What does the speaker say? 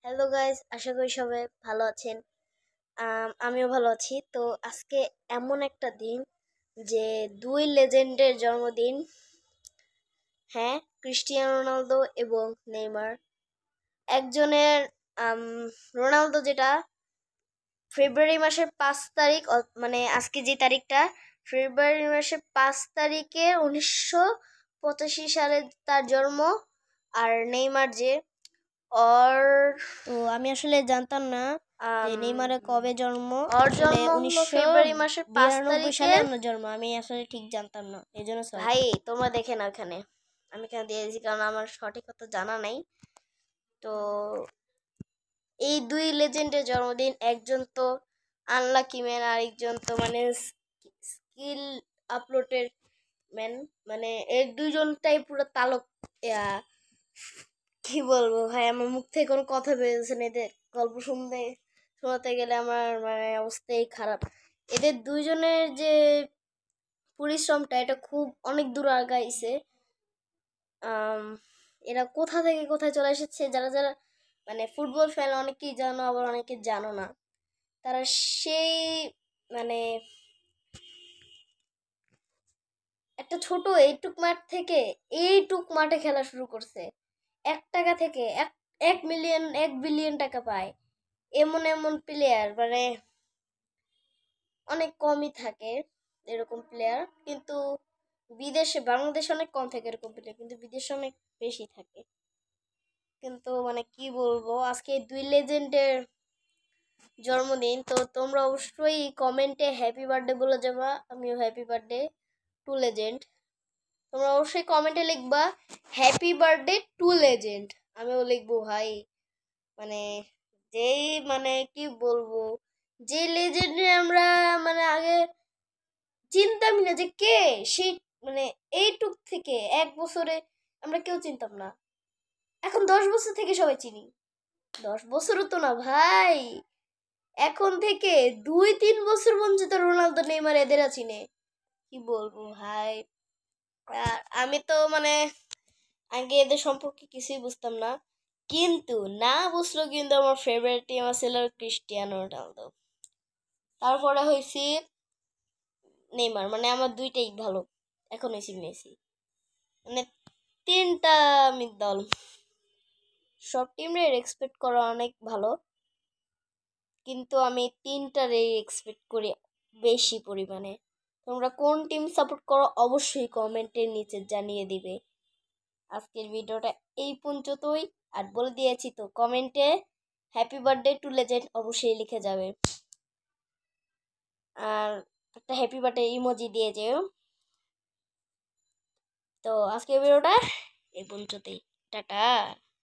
Hello guys, আশা করি সবাই ভালো আছেন। আমিও ভালো আছি। তো আজকে এমন একটা দিন যে দুই লেজেন্ডের জন্মদিন। হ্যাঁ, ক্রিস্টিয়ানো রোনালদো এবং নেইমার। একজনের আম, রোনালদো যেটা ফেব্রুয়ারি মাসের 5 তারিখ, মানে আজকে যে তারিখটা, ফেব্রুয়ারি মাসের 5 তারিখে 1985 সালে তার জন্ম। আর নেইমার যে ওর তো আমি আসলে জানতাম না যে নেইমারের কবে জন্ম। ওর আসলে জন্ম হলো ফেব্রুয়ারি মাসের 5 তারিখে। সালে ওনার জন্ম, আমি আসলে ঠিক জানতাম না, এই জন্য সরি। ভাই তোমরা দেখে না ওখানে, আমি এখানে দিয়ে দিয়েছি কারণ আমার সঠিক কথা জানা নাই। তো এই দুই লেজেন্ডের জন্মদিন, একজন তো আনলাকি ম্যান, আর একজন তো মানে স্কিল আপলোডের ম্যান। মানে এর দুইজনটাই পুরো তালক। কি বলবো ভাই, আমার মুখ থেকে কোনো কথা বেরোচ্ছে না। এদের গল্প শোনাতে গেলে আমার মানে অবস্থাই খারাপ। এদের দুইজনের যে পরিশ্রমটা, এটা খুব অনেক দূর আগাইছে। এরা কোথা থেকে কোথায় চলে এসেছে, যারা যারা মানে ফুটবল ফ্যান অনেকেই জানো, আবার অনেকে জানো না। তারা সেই মানে একটা ছোট এইটুক মাঠ থেকে এইটুক মাঠে খেলা শুরু করছে। 1 টাকা থেকে 1 মিলিয়ন 1 বিলিয়ন টাকা পায়। এমন এমন প্লেয়ার মানে অনেক কমই থাকে এরকম প্লেয়ার, কিন্তু বিদেশে, বাংলাদেশে অনেক কম থাকে এরকম প্লেয়ার, কিন্তু বিদেশে অনেক বেশি থাকে। কিন্তু মানে কি বলবো, আজকে এই দুই লেজেন্ডের জন্মদিন। তো তোমরা অবশ্যই কমেন্টে হ্যাপি বার্থডে বলে যাবা। আমিও হ্যাপি বার্থডে টু লেজেন্ড। তোমরা অবশ্যই কমেন্টে লিখবা হ্যাপি বার্থডে টু লেজেন্ড। আমিও লিখবো ভাই। মানে যেই মানে কি বলবো, যে লেজেন্ডে আমরা মানে আগে চিনতামই না যে কে সেই, মানে এইটুক থেকে 1 বছরে আমরা কেউ চিনতাম না। এখন 10 বছর থেকে সবাই চিনি। 10 বছরও তো না ভাই, এখন থেকে 2-3 বছর পর্যন্ত রোনালদো নেইমার এদের চিনে। কি বলবো ভাই। আর আমি তো মানে আগে এদের সম্পর্কে কিছুই বুঝতাম না, কিন্তু না বুঝলেও কিন্তু আমার ফেভারিট টিম ছিল ক্রিস্টিয়ানো রোনালদো। তারপরে হয়েছি নেইমার, মানে আমার দুইটাই ভালো। এখন হয়েছি মেসি। মানে তিনটা আমি দল, সব টিমরে এক্সপেক্ট করা অনেক ভালো, কিন্তু আমি তিনটারে এক্সপেক্ট করি বেশি পরিমাণে। তোমরা কোন টিম সাপোর্ট করো অবশ্যই কমেন্টের নিচে জানিয়ে দিবে। আজকের ভিডিওটা এই পর্যন্তই। আর বলে দিয়েছি তো, কমেন্টে হ্যাপি বার্থডে টু লেজেন্ড অবশ্যই লিখে যাবে, আর একটা হ্যাপি বার্থডে ইমোজি দিয়ে যেও। তো আজকের ভিডিওটা এই পর্যন্তই। টাটা।